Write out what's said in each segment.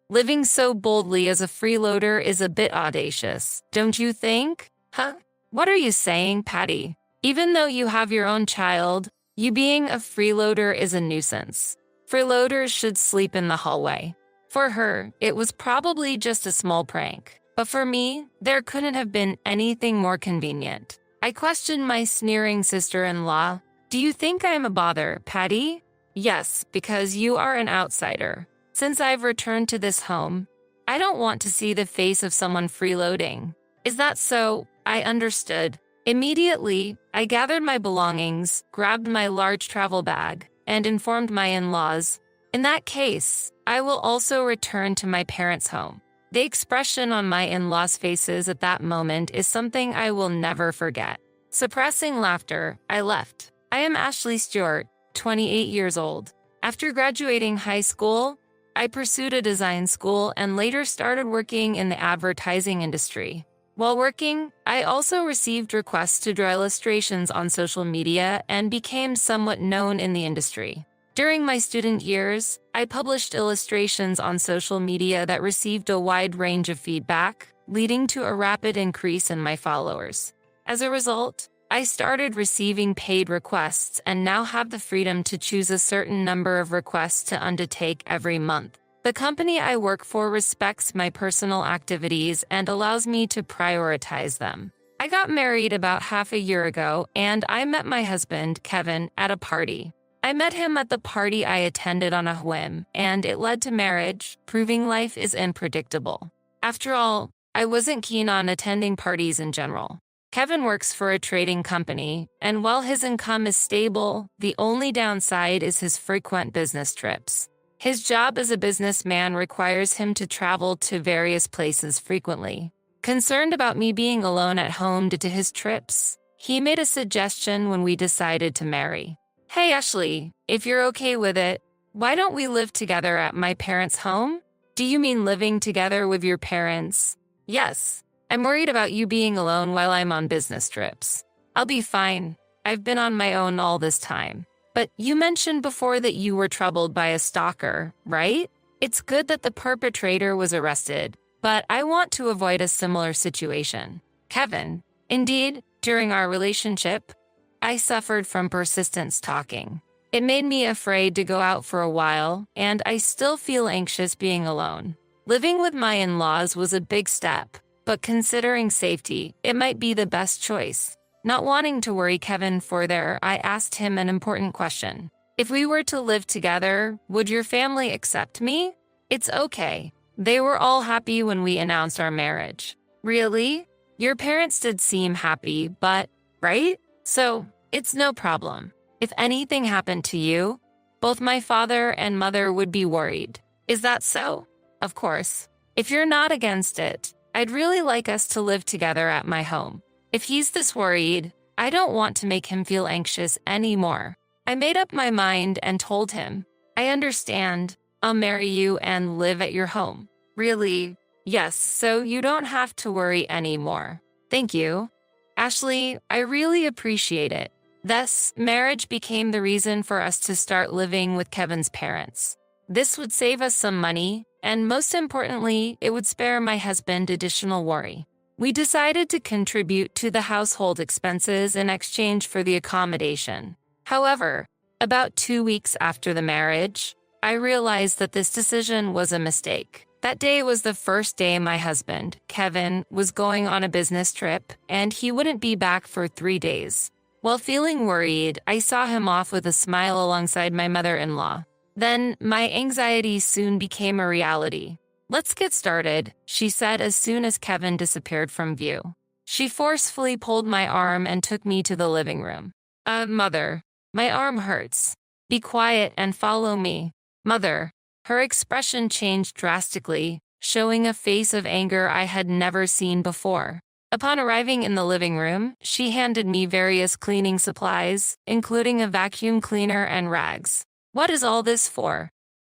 Living so boldly as a freeloader is a bit audacious, don't you think? Huh? What are you saying, Patty? Even though you have your own child, you being a freeloader is a nuisance. Freeloaders should sleep in the hallway. For her, it was probably just a small prank. But for me, there couldn't have been anything more convenient. I questioned my sneering sister-in-law. Do you think I'm a bother, Patty? Yes, because you are an outsider. Since I've returned to this home, I don't want to see the face of someone freeloading. Is that so? I understood. Immediately, I gathered my belongings, grabbed my large travel bag, and informed my in-laws. In that case, I will also return to my parents' home. The expression on my in-laws' faces at that moment is something I will never forget. Suppressing laughter, I left. I am Ashley Stewart, 28 years old. After graduating high school, I pursued a design school and later started working in the advertising industry. While working, I also received requests to draw illustrations on social media and became somewhat known in the industry. During my student years, I published illustrations on social media that received a wide range of feedback, leading to a rapid increase in my followers. As a result, I started receiving paid requests and now have the freedom to choose a certain number of requests to undertake every month. The company I work for respects my personal activities and allows me to prioritize them. I got married about half a year ago, and I met my husband, Kevin, at a party. I met him at the party I attended on a whim, and it led to marriage, proving life is unpredictable. After all, I wasn't keen on attending parties in general. Kevin works for a trading company, and while his income is stable, the only downside is his frequent business trips. His job as a businessman requires him to travel to various places frequently. Concerned about me being alone at home due to his trips, he made a suggestion when we decided to marry. Hey Ashley, if you're okay with it, why don't we live together at my parents' home? Do you mean living together with your parents? Yes. I'm worried about you being alone while I'm on business trips. I'll be fine. I've been on my own all this time. But you mentioned before that you were troubled by a stalker, right? It's good that the perpetrator was arrested, but I want to avoid a similar situation. Kevin, indeed, during our relationship, I suffered from persistent stalking. It made me afraid to go out for a while, and I still feel anxious being alone. Living with my in-laws was a big step, but considering safety, it might be the best choice. Not wanting to worry Kevin further, I asked him an important question. If we were to live together, would your family accept me? It's okay. They were all happy when we announced our marriage. Really? Your parents did seem happy, but, right? So, it's no problem. If anything happened to you, both my father and mother would be worried. Is that so? Of course. If you're not against it, I'd really like us to live together at my home. If he's this worried, I don't want to make him feel anxious anymore. I made up my mind and told him, I understand. I'll marry you and live at your home. Really? Yes, so you don't have to worry anymore. Thank you. Ashley, I really appreciate it. Thus, marriage became the reason for us to start living with Kevin's parents. This would save us some money, and most importantly, it would spare my husband additional worry. We decided to contribute to the household expenses in exchange for the accommodation. However, about 2 weeks after the marriage, I realized that this decision was a mistake. That day was the first day my husband, Kevin, was going on a business trip, and he wouldn't be back for 3 days. While feeling worried, I saw him off with a smile alongside my mother-in-law. Then, my anxiety soon became a reality. Let's get started, she said as soon as Kevin disappeared from view. She forcefully pulled my arm and took me to the living room. Mother, my arm hurts. Be quiet and follow me. Mother. Her expression changed drastically, showing a face of anger I had never seen before. Upon arriving in the living room, she handed me various cleaning supplies, including a vacuum cleaner and rags. What is all this for?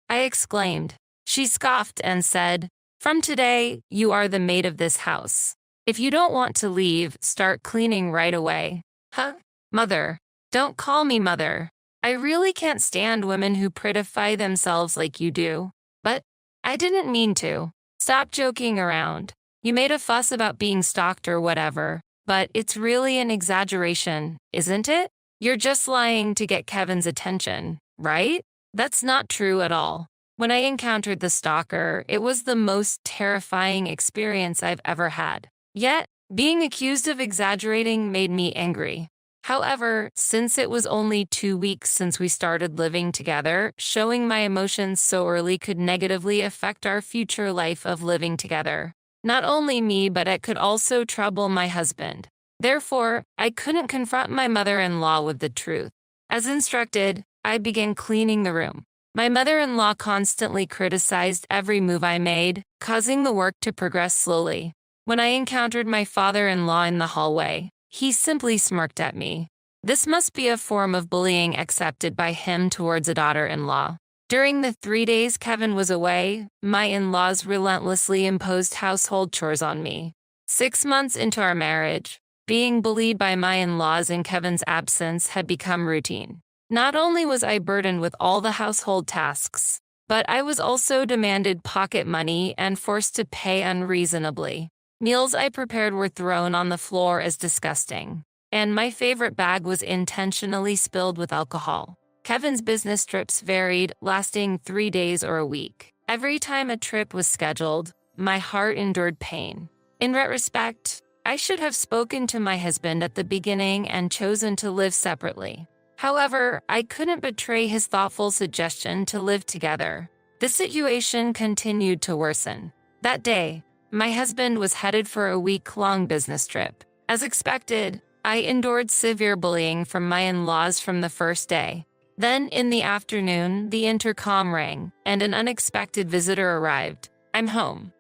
I exclaimed. She scoffed and said, From today, you are the maid of this house. If you don't want to leave, start cleaning right away. Huh? Mother. Don't call me mother. I really can't stand women who prettify themselves like you do. But I I didn't mean to. Stop joking around. You made a fuss about being stalked or whatever, but it's really an exaggeration, isn't it? You're just lying to get Kevin's attention, right? That's not true at all. When I encountered the stalker, it was the most terrifying experience I've ever had. Yet, being accused of exaggerating made me angry. However, since it was only 2 weeks since we started living together, showing my emotions so early could negatively affect our future life of living together. Not only me, but it could also trouble my husband. Therefore, I couldn't confront my mother-in-law with the truth. As instructed, I began cleaning the room. My mother-in-law constantly criticized every move I made, causing the work to progress slowly. When I encountered my father-in-law in the hallway, he simply smirked at me. This must be a form of bullying accepted by him towards a daughter-in-law. During the 3 days Kevin was away, my in-laws relentlessly imposed household chores on me. 6 months into our marriage, being bullied by my in-laws in Kevin's absence had become routine. Not only was I burdened with all the household tasks, but I was also demanded pocket money and forced to pay unreasonably. Meals I prepared were thrown on the floor as disgusting, and my favorite bag was intentionally spilled with alcohol. Kevin's business trips varied, lasting 3 days or a week. Every time a trip was scheduled, my heart endured pain. In retrospect, I should have spoken to my husband at the beginning and chosen to live separately. However, I couldn't betray his thoughtful suggestion to live together. The situation continued to worsen. That day, my husband was headed for a week-long business trip. As expected, I endured severe bullying from my in-laws from the first day. Then, in the afternoon, the intercom rang, and an unexpected visitor arrived. "I'm home."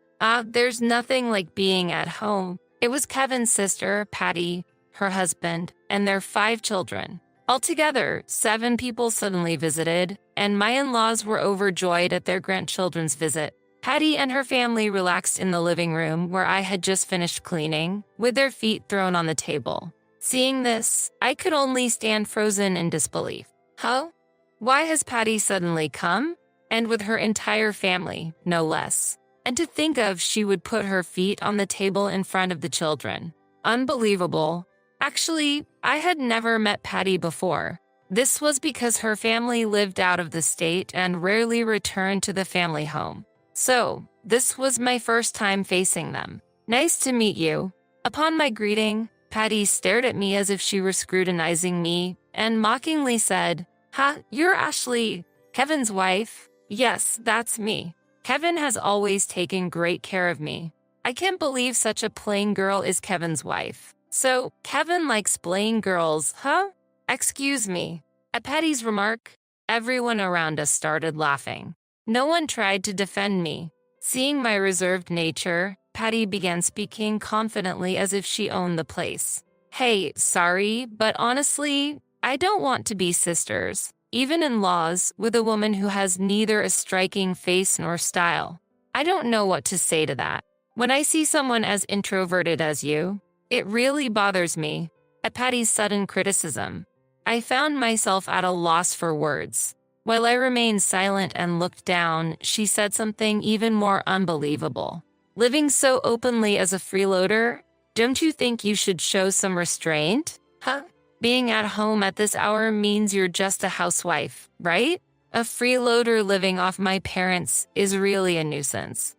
There's nothing like being at home. It was Kevin's sister, Patty, her husband, and their 5 children. Altogether, 7 people suddenly visited, and my in-laws were overjoyed at their grandchildren's visit. Patty and her family relaxed in the living room where I had just finished cleaning, with their feet thrown on the table. Seeing this, I could only stand frozen in disbelief. Huh? Why has Patty suddenly come? And with her entire family, no less. And to think of she would put her feet on the table in front of the children. Unbelievable. Actually, I had never met Patty before. This was because her family lived out of the state and rarely returned to the family home. So, this was my first time facing them. "Nice to meet you." Upon my greeting, Patty stared at me as if she were scrutinizing me and mockingly said, "Ha, you're Ashley, Kevin's wife?" "Yes, that's me. Kevin has always taken great care of me. I can't believe such a plain girl is Kevin's wife. So, Kevin likes plain girls, huh?" "Excuse me." At Patty's remark, everyone around us started laughing. No one tried to defend me. Seeing my reserved nature, Patty began speaking confidently as if she owned the place. "Hey, sorry, but honestly, I don't want to be sisters, even in-laws, with a woman who has neither a striking face nor style. I don't know what to say to that. When I see someone as introverted as you, it really bothers me." At Patty's sudden criticism, I found myself at a loss for words. While I remained silent and looked down, she said something even more unbelievable. "Living so openly as a freeloader, don't you think you should show some restraint? Huh? Being at home at this hour means you're just a housewife, right? A freeloader living off my parents is really a nuisance."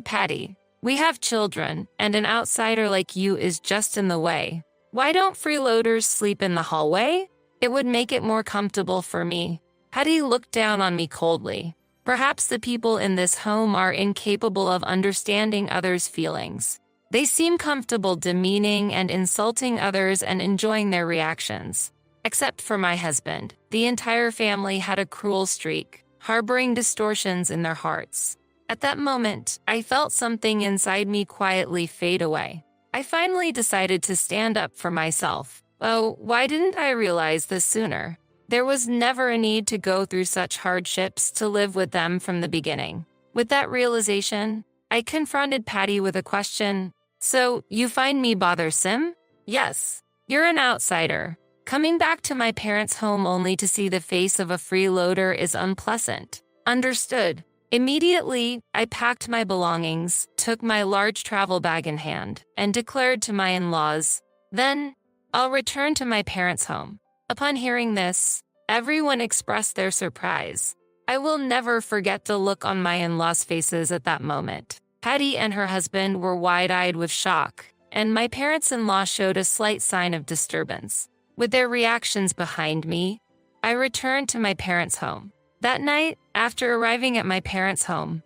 Patty, we have children, and an outsider like you is just in the way. Why don't freeloaders sleep in the hallway? It would make it more comfortable for me." Patty looked down on me coldly. Perhaps the people in this home are incapable of understanding others' feelings. They seem comfortable demeaning and insulting others and enjoying their reactions. Except for my husband, the entire family had a cruel streak, harboring distortions in their hearts. At that moment, I felt something inside me quietly fade away. I finally decided to stand up for myself. Oh, why didn't I realize this sooner? There was never a need to go through such hardships to live with them from the beginning. With that realization, I confronted Patty with a question. "So, you find me bothersome?" "Yes. You're an outsider. Coming back to my parents' home only to see the face of a freeloader is unpleasant." "Understood. Immediately, I packed my belongings, took my large travel bag in hand, and declared to my in-laws, "Then, I'll return to my parents' home." Upon hearing this, everyone expressed their surprise. I will never forget the look on my in-laws' faces at that moment. Patty and her husband were wide-eyed with shock, and my parents-in-law showed a slight sign of disturbance. With their reactions behind me, I returned to my parents' home. That night, after arriving at my parents' home,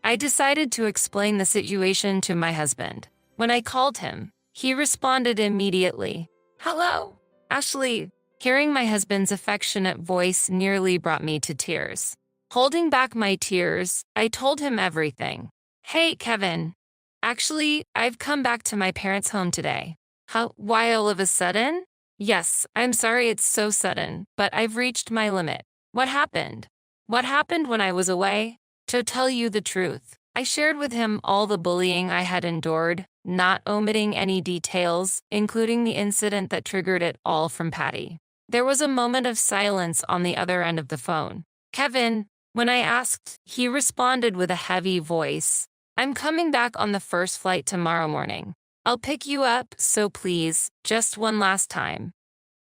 I decided to explain the situation to my husband. When I called him, he responded immediately, "Hello, Ashley." Hearing my husband's affectionate voice nearly brought me to tears. Holding back my tears, I told him everything. "Hey, Kevin. Actually, I've come back to my parents' home today." "How? Why all of a sudden?" "Yes, I'm sorry it's so sudden, but I've reached my limit." "What happened?" "What happened when I was away?" To tell you the truth, I shared with him all the bullying I had endured, not omitting any details, including the incident that triggered it all from Patty. There was a moment of silence on the other end of the phone. "Kevin," when I asked, he responded with a heavy voice, "I'm coming back on the first flight tomorrow morning. I'll pick you up, so please, just one last time,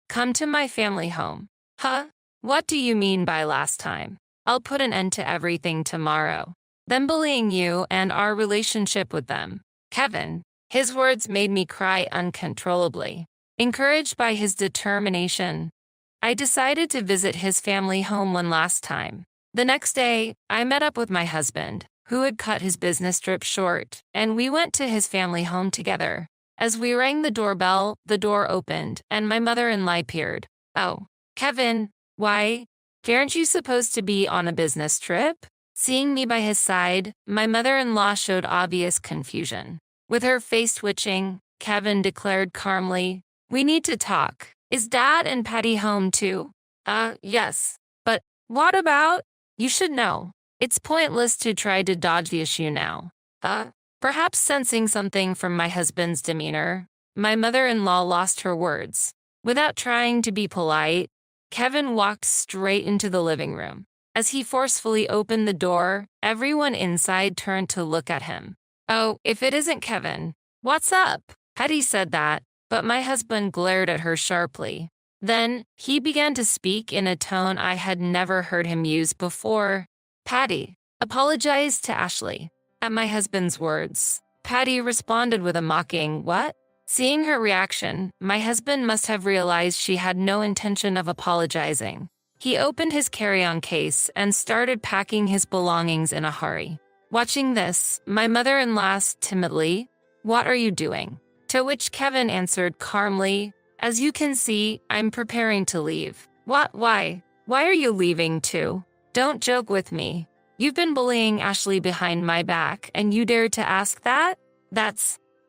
come to my family home." "Huh? What do you mean by last time? I'll put an end to everything tomorrow. Them bullying you and our relationship with them." Kevin. His words made me cry uncontrollably. Encouraged by his determination, I decided to visit his family home one last time. The next day, I met up with my husband, who had cut his business trip short, and we went to his family home together. As we rang the doorbell, the door opened, and my mother-in-law appeared. "Oh, Kevin, why? Aren't you supposed to be on a business trip?" Seeing me by his side, my mother-in-law showed obvious confusion. With her face twitching, Kevin declared calmly, "We need to talk. Is Dad and Patty home too?" Yes. But what about? You should know. It's pointless to try to dodge the issue now." Perhaps sensing something from my husband's demeanor, my mother-in-law lost her words. Without trying to be polite, Kevin walked straight into the living room. As he forcefully opened the door, everyone inside turned to look at him. "Oh, if it isn't Kevin, what's up?" Patty said that, but my husband glared at her sharply. Then, he began to speak in a tone I had never heard him use before. "Patty, apologize to Ashley." At my husband's words, Patty responded with a mocking, "What?" Seeing her reaction, my husband must have realized she had no intention of apologizing. He opened his carry-on case and started packing his belongings in a hurry. Watching this, my mother-in-law asked timidly, "What are you doing?" To which Kevin answered calmly, "As you can see, I'm preparing to leave." "What? Why? Why are you leaving too? Don't joke with me. You've been bullying Ashley behind my back and you dare to ask that?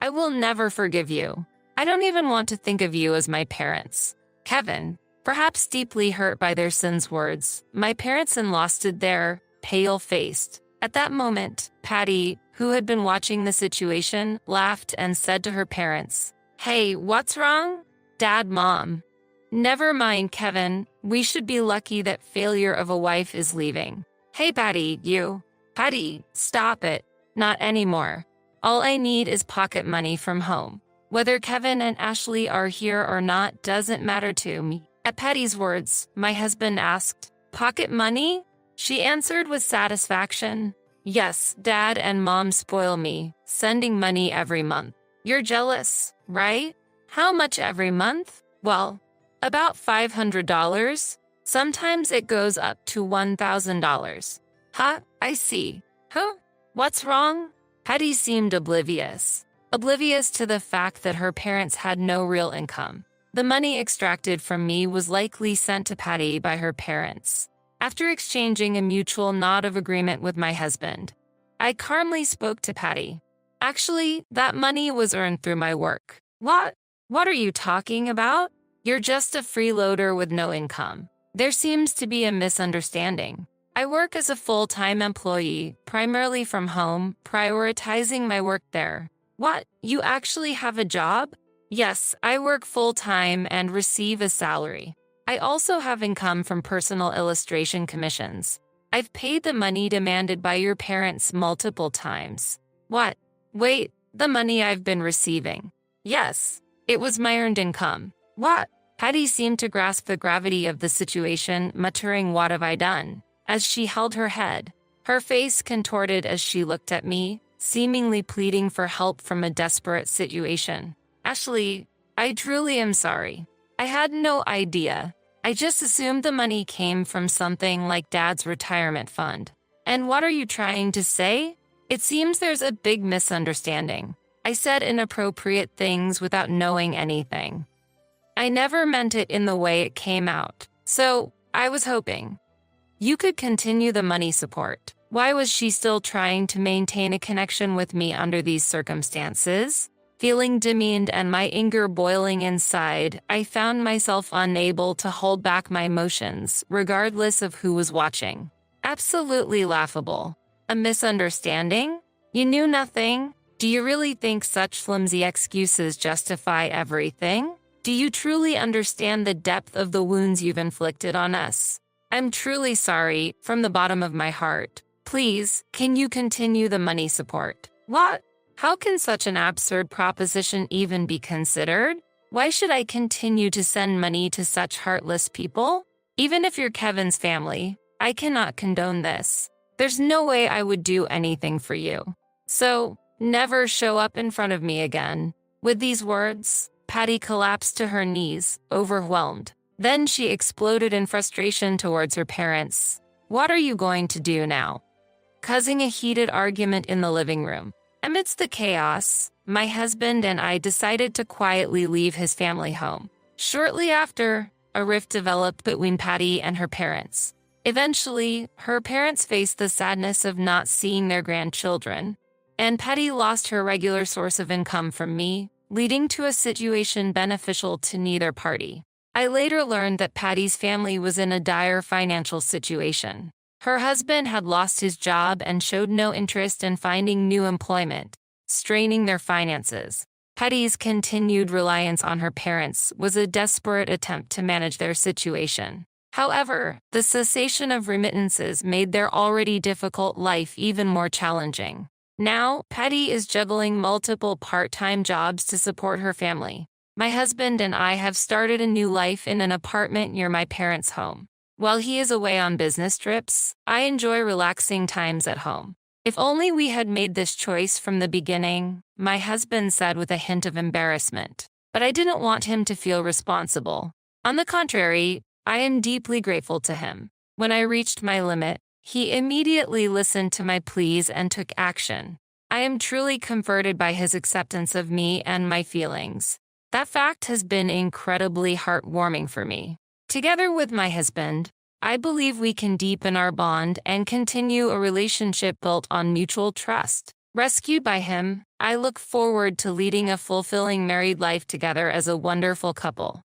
I will never forgive you. I don't even want to think of you as my parents." Kevin, perhaps deeply hurt by their son's words, my parents-in-law stood there, pale-faced. At that moment, Patty, who had been watching the situation, laughed and said to her parents, "Hey, what's wrong? Dad, Mom." "Never mind, Kevin. We should be lucky that failure of a wife is leaving." "Hey, Patty, you." "Patty, stop it. Not anymore. All I need is pocket money from home. Whether Kevin and Ashley are here or not doesn't matter to me." At Patty's words, my husband asked, "Pocket money?" She answered with satisfaction, "Yes, Dad and Mom spoil me, sending money every month." "You're jealous, right? How much every month?" "Well, about $500. Sometimes it goes up to $1,000. "Huh? I see. Huh? What's wrong?" Patty seemed oblivious to the fact that her parents had no real income. The money extracted from me was likely sent to Patty by her parents. After exchanging a mutual nod of agreement with my husband, I calmly spoke to Patty. "Actually, that money was earned through my work." "What? What are you talking about? You're just a freeloader with no income." "There seems to be a misunderstanding. I work as a full-time employee, primarily from home, prioritizing my work there." "What? You actually have a job?" "Yes, I work full-time and receive a salary. I also have income from personal illustration commissions." I've paid the money demanded by your parents multiple times. What? Wait, the money I've been receiving. Yes, it was my earned income. What? Patty seemed to grasp the gravity of the situation, muttering, "What have I done?" as she held her head. Her face contorted as she looked at me, seemingly pleading for help from a desperate situation. Ashley, I truly am sorry. I had no idea. I just assumed the money came from something like Dad's retirement fund. And what are you trying to say? It seems there's a big misunderstanding. I said inappropriate things without knowing anything. I never meant it in the way it came out. So, I was hoping you could continue the money support. Why was she still trying to maintain a connection with me under these circumstances? Feeling demeaned and my anger boiling inside, I found myself unable to hold back my emotions, regardless of who was watching. Absolutely laughable. A misunderstanding? You knew nothing? Do you really think such flimsy excuses justify everything? Do you truly understand the depth of the wounds you've inflicted on us? I'm truly sorry, from the bottom of my heart. Please, can you continue the money support? What? How can such an absurd proposition even be considered? Why should I continue to send money to such heartless people? Even if you're Kevin's family, I cannot condone this. There's no way I would do anything for you. So, never show up in front of me again. With these words, Patty collapsed to her knees, overwhelmed. Then she exploded in frustration towards her parents. What are you going to do now? Causing a heated argument in the living room. Amidst the chaos, my husband and I decided to quietly leave his family home. Shortly after, a rift developed between Patty and her parents. Eventually, her parents faced the sadness of not seeing their grandchildren, and Patty lost her regular source of income from me, leading to a situation beneficial to neither party. I later learned that Patty's family was in a dire financial situation. Her husband had lost his job and showed no interest in finding new employment, straining their finances. Patty's continued reliance on her parents was a desperate attempt to manage their situation. However, the cessation of remittances made their already difficult life even more challenging. Now, Patty is juggling multiple part-time jobs to support her family. My husband and I have started a new life in an apartment near my parents' home. While he is away on business trips, I enjoy relaxing times at home. If only we had made this choice from the beginning, my husband said with a hint of embarrassment. But I didn't want him to feel responsible. On the contrary, I am deeply grateful to him. When I reached my limit, he immediately listened to my pleas and took action. I am truly comforted by his acceptance of me and my feelings. That fact has been incredibly heartwarming for me. Together with my husband, I believe we can deepen our bond and continue a relationship built on mutual trust. Rescued by him, I look forward to leading a fulfilling married life together as a wonderful couple.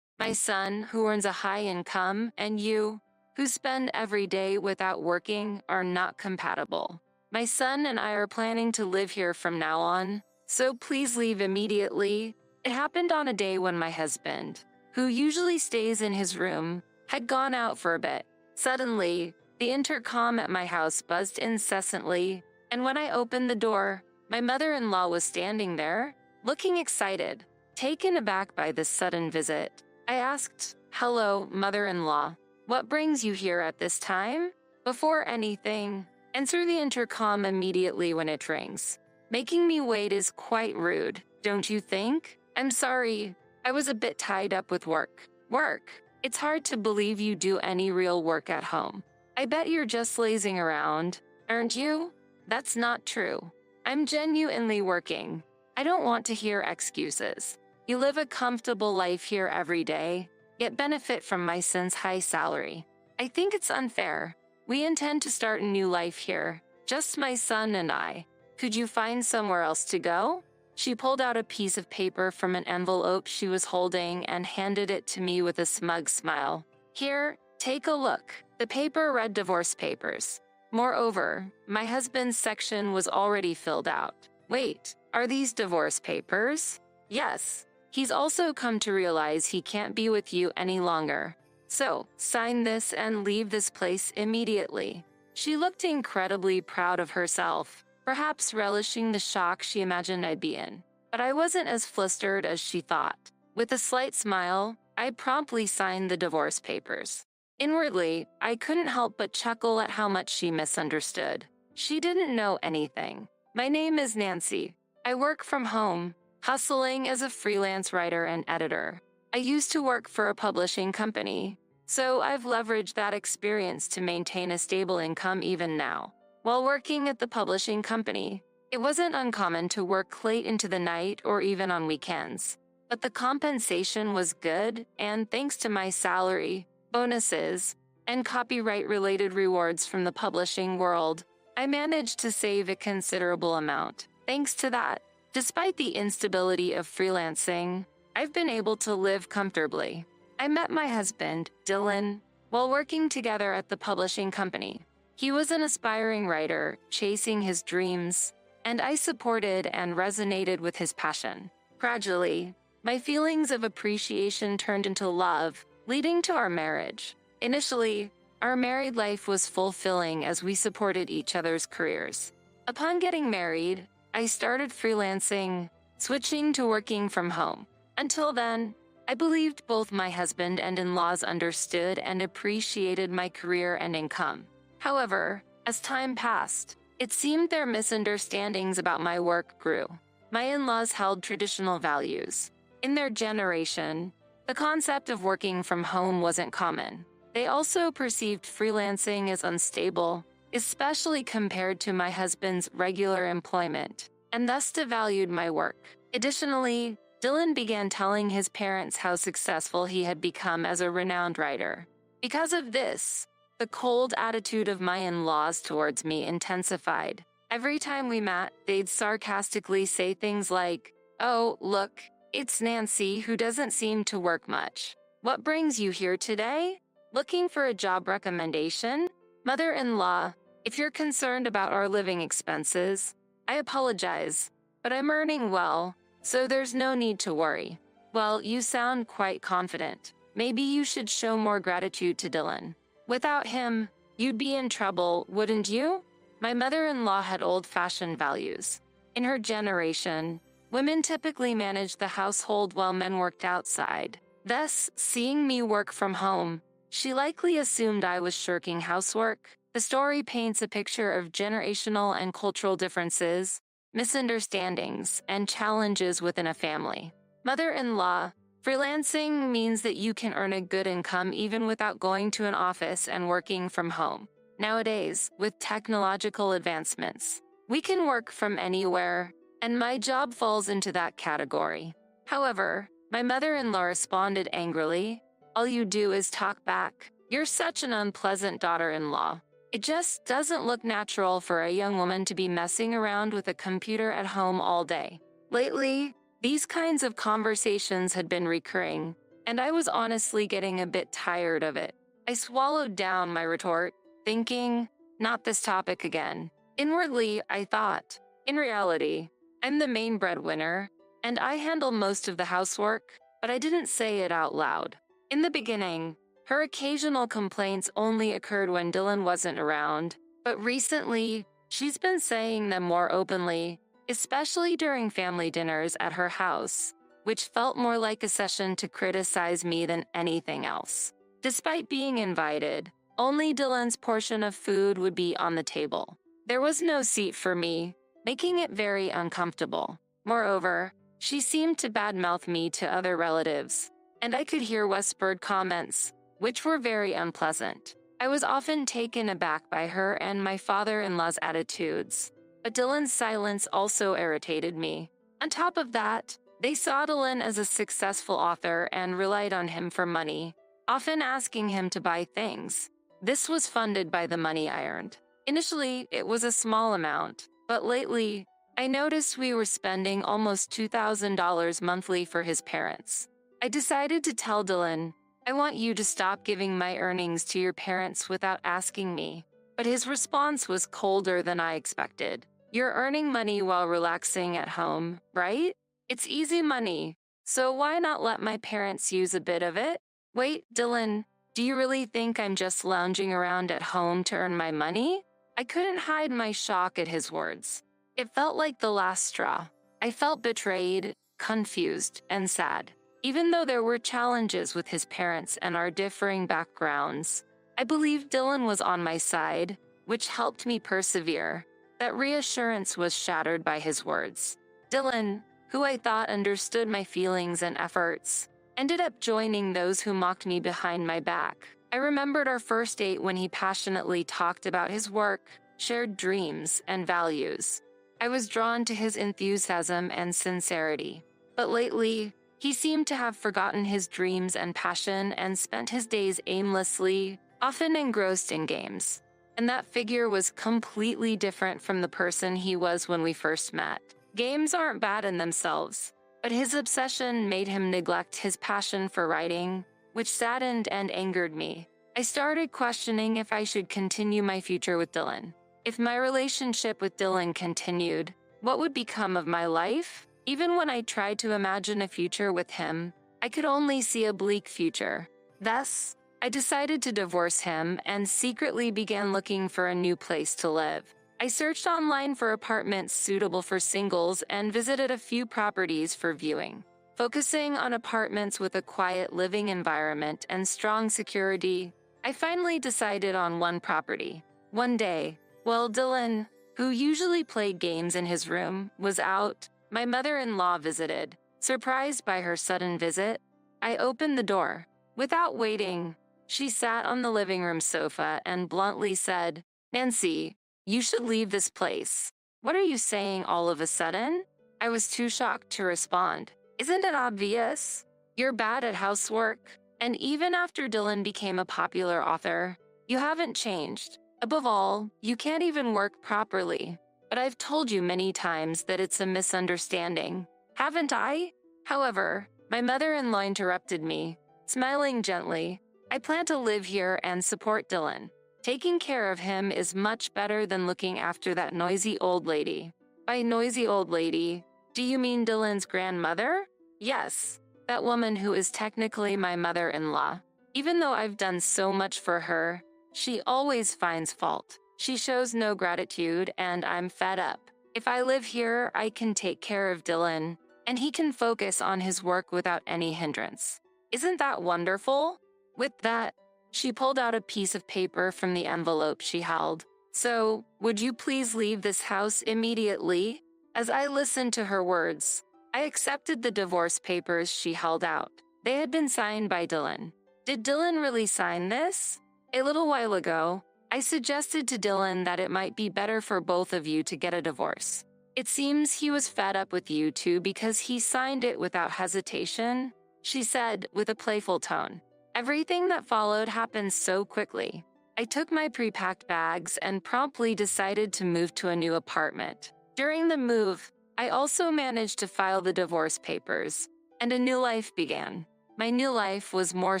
My son, who earns a high income, and you, who spend every day without working, are not compatible. My son and I are planning to live here from now on, so please leave immediately. It happened on a day when my husband, who usually stays in his room, had gone out for a bit. Suddenly, the intercom at my house buzzed incessantly, and when I opened the door, my mother-in-law was standing there, looking excited. Taken aback by this sudden visit, I asked, "Hello, mother-in-law. What brings you here at this time?" Before anything, answer the intercom immediately when it rings. Making me wait is quite rude, don't you think? I'm sorry. I was a bit tied up with work. Work? It's hard to believe you do any real work at home. I bet you're just lazing around, aren't you? That's not true. I'm genuinely working. I don't want to hear excuses. You live a comfortable life here every day, yet benefit from my son's high salary. I think it's unfair. We intend to start a new life here, just my son and I. Could you find somewhere else to go? She pulled out a piece of paper from an envelope she was holding and handed it to me with a smug smile. Here, take a look. The paper read divorce papers. Moreover, my husband's section was already filled out. Wait, are these divorce papers? Yes. He's also come to realize he can't be with you any longer. So, sign this and leave this place immediately." She looked incredibly proud of herself, perhaps relishing the shock she imagined I'd be in. But I wasn't as flustered as she thought. With a slight smile, I promptly signed the divorce papers. Inwardly, I couldn't help but chuckle at how much she misunderstood. She didn't know anything. My name is Nancy. I work from home, hustling as a freelance writer and editor. I used to work for a publishing company, so I've leveraged that experience to maintain a stable income even now. While working at the publishing company, it wasn't uncommon to work late into the night or even on weekends. But the compensation was good, and thanks to my salary, bonuses, and copyright-related rewards from the publishing world, I managed to save a considerable amount. Thanks to that, despite the instability of freelancing, I've been able to live comfortably. I met my husband, Dylan, while working together at the publishing company. He was an aspiring writer, chasing his dreams, and I supported and resonated with his passion. Gradually, my feelings of appreciation turned into love, leading to our marriage. Initially, our married life was fulfilling as we supported each other's careers. Upon getting married, I started freelancing, switching to working from home. Until then, I believed both my husband and in-laws understood and appreciated my career and income. However, as time passed, it seemed their misunderstandings about my work grew. My in-laws held traditional values. In their generation, the concept of working from home wasn't common. They also perceived freelancing as unstable, especially compared to my husband's regular employment, and thus devalued my work. Additionally, Dylan began telling his parents how successful he had become as a renowned writer. Because of this, the cold attitude of my in-laws towards me intensified. Every time we met, they'd sarcastically say things like, "Oh, look, it's Nancy who doesn't seem to work much. What brings you here today? Looking for a job recommendation? Mother-in-law, if you're concerned about our living expenses, I apologize, but I'm earning well, so there's no need to worry. Well, you sound quite confident. Maybe you should show more gratitude to Dylan. Without him, you'd be in trouble, wouldn't you?" My mother-in-law had old-fashioned values. In her generation, women typically managed the household while men worked outside. Thus, seeing me work from home, she likely assumed I was shirking housework. The story paints a picture of generational and cultural differences, misunderstandings, and challenges within a family. Mother-in-law, freelancing means that you can earn a good income even without going to an office and working from home. Nowadays, with technological advancements, we can work from anywhere, and my job falls into that category. However, my mother-in-law responded angrily, "All you do is talk back. You're such an unpleasant daughter-in-law. It just doesn't look natural for a young woman to be messing around with a computer at home all day." Lately, these kinds of conversations had been recurring, and I was honestly getting a bit tired of it. I swallowed down my retort, thinking, not this topic again. Inwardly, I thought, in reality, I'm the main breadwinner, and I handle most of the housework, but I didn't say it out loud. In the beginning, her occasional complaints only occurred when Dylan wasn't around, but recently, she's been saying them more openly, especially during family dinners at her house, which felt more like a session to criticize me than anything else. Despite being invited, only Dylan's portion of food would be on the table. There was no seat for me, making it very uncomfortable. Moreover, she seemed to badmouth me to other relatives, and I could hear whispered comments, which were very unpleasant. I was often taken aback by her and my father-in-law's attitudes, but Dylan's silence also irritated me. On top of that, they saw Dylan as a successful author and relied on him for money, often asking him to buy things. This was funded by the money I earned. Initially, it was a small amount, but lately, I noticed we were spending almost $2,000 monthly for his parents. I decided to tell Dylan, "I want you to stop giving my earnings to your parents without asking me." But his response was colder than I expected. "You're earning money while relaxing at home, right? It's easy money, so why not let my parents use a bit of it?" "Wait, Dylan, Do you really think I'm just lounging around at home to earn my money? I couldn't hide my shock at his words. It felt like the last straw. I felt betrayed, confused, and sad. Even though there were challenges with his parents and our differing backgrounds, I believed Dylan was on my side, which helped me persevere. That reassurance was shattered by his words. Dylan, who I thought understood my feelings and efforts, ended up joining those who mocked me behind my back. I remembered our first date when he passionately talked about his work, shared dreams, and values. I was drawn to his enthusiasm and sincerity. But lately, he seemed to have forgotten his dreams and passion and spent his days aimlessly, often engrossed in games. And that figure was completely different from the person he was when we first met. Games aren't bad in themselves, but his obsession made him neglect his passion for writing, which saddened and angered me. I started questioning if I should continue my future with Dylan. If my relationship with Dylan continued, what would become of my life? Even when I tried to imagine a future with him, I could only see a bleak future. Thus, I decided to divorce him and secretly began looking for a new place to live. I searched online for apartments suitable for singles and visited a few properties for viewing. Focusing on apartments with a quiet living environment and strong security, I finally decided on one property. One day, while Dylan, who usually played games in his room, was out, my mother-in-law visited. Surprised by her sudden visit, I opened the door. Without waiting, she sat on the living room sofa and bluntly said, "Nancy, you should leave this place." "What are you saying all of a sudden?" I was too shocked to respond. "Isn't it obvious? You're bad at housework. And even after Dylan became a popular author, you haven't changed. Above all, you can't even work properly. But I've told you many times that it's a misunderstanding, haven't I?" However, my mother-in-law interrupted me, smiling gently. "I plan to live here and support Dylan. Taking care of him is much better than looking after that noisy old lady." By noisy old lady, do you mean Dylan's grandmother? Yes, that woman who is technically my mother-in-law. Even though I've done so much for her, she always finds fault. She shows no gratitude, and I'm fed up. If I live here, I can take care of Dylan, and he can focus on his work without any hindrance. Isn't that wonderful? With that, she pulled out a piece of paper from the envelope she held. "So, would you please leave this house immediately?" As I listened to her words, I accepted the divorce papers she held out. They had been signed by Dylan. Did Dylan really sign this? A little while ago, I suggested to Dylan that it might be better for both of you to get a divorce. It seems he was fed up with you two because he signed it without hesitation, she said with a playful tone. Everything that followed happened so quickly. I took my pre-packed bags and promptly decided to move to a new apartment. During the move, I also managed to file the divorce papers, and a new life began. My new life was more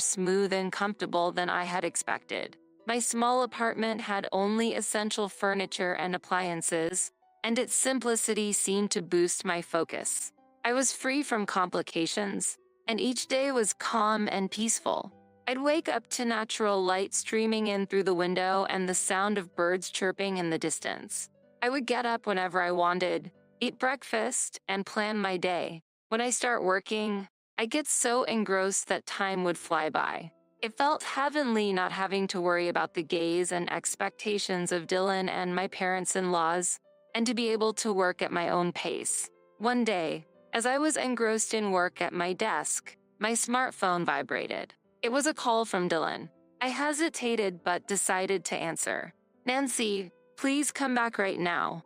smooth and comfortable than I had expected. My small apartment had only essential furniture and appliances, and its simplicity seemed to boost my focus. I was free from complications, and each day was calm and peaceful. I'd wake up to natural light streaming in through the window and the sound of birds chirping in the distance. I would get up whenever I wanted, eat breakfast, and plan my day. When I start working, I get so engrossed that time would fly by. It felt heavenly not having to worry about the gaze and expectations of Dylan and my parents-in-laws, and to be able to work at my own pace. One day, as I was engrossed in work at my desk, my smartphone vibrated. It was a call from Dylan. I hesitated but decided to answer. "Nancy, please come back right now."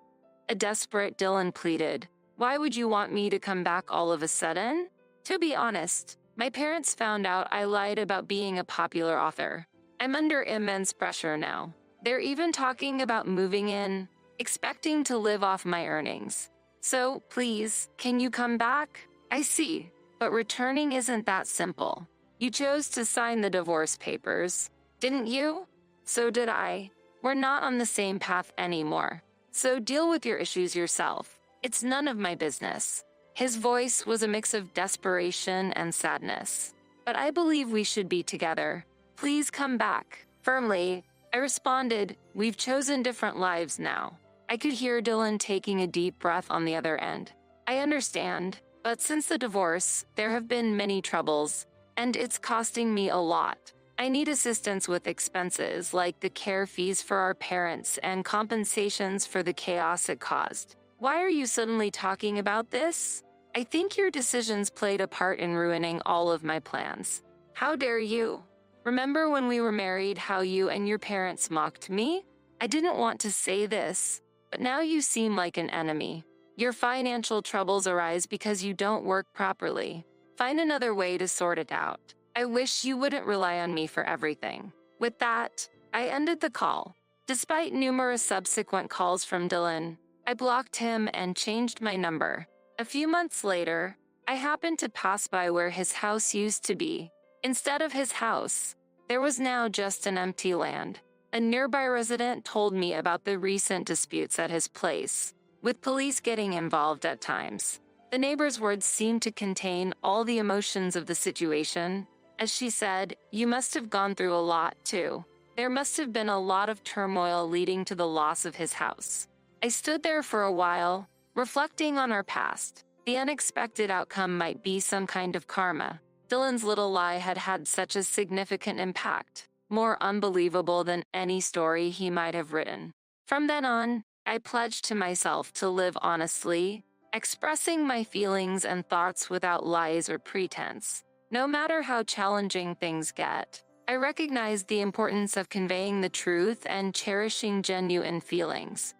A desperate Dylan pleaded. "Why would you want me to come back all of a sudden?" To be honest, my parents found out I lied about being a popular author. I'm under immense pressure now. They're even talking about moving in, expecting to live off my earnings. So, please, can you come back? I see, but returning isn't that simple. You chose to sign the divorce papers, didn't you? So did I. We're not on the same path anymore. So deal with your issues yourself. It's none of my business. His voice was a mix of desperation and sadness. But I believe we should be together. Please come back. Firmly, I responded, we've chosen different lives now. I could hear Dylan taking a deep breath on the other end. I understand, but since the divorce, there have been many troubles, and it's costing me a lot. I need assistance with expenses like the care fees for our parents and compensations for the chaos it caused. Why are you suddenly talking about this? I think your decisions played a part in ruining all of my plans. How dare you? Remember when we were married how you and your parents mocked me? I didn't want to say this, but now you seem like an enemy. Your financial troubles arise because you don't work properly. Find another way to sort it out. I wish you wouldn't rely on me for everything. With that, I ended the call. Despite numerous subsequent calls from Dylan, I blocked him and changed my number. A few months later, I happened to pass by where his house used to be. Instead of his house, there was now just an empty land. A nearby resident told me about the recent disputes at his place, with police getting involved at times. The neighbor's words seemed to contain all the emotions of the situation. As she said, you must have gone through a lot too. There must have been a lot of turmoil leading to the loss of his house. I stood there for a while, reflecting on our past. The unexpected outcome might be some kind of karma. Dylan's little lie had had such a significant impact, more unbelievable than any story he might have written. From then on, I pledged to myself to live honestly, expressing my feelings and thoughts without lies or pretense. No matter how challenging things get, I recognize the importance of conveying the truth and cherishing genuine feelings.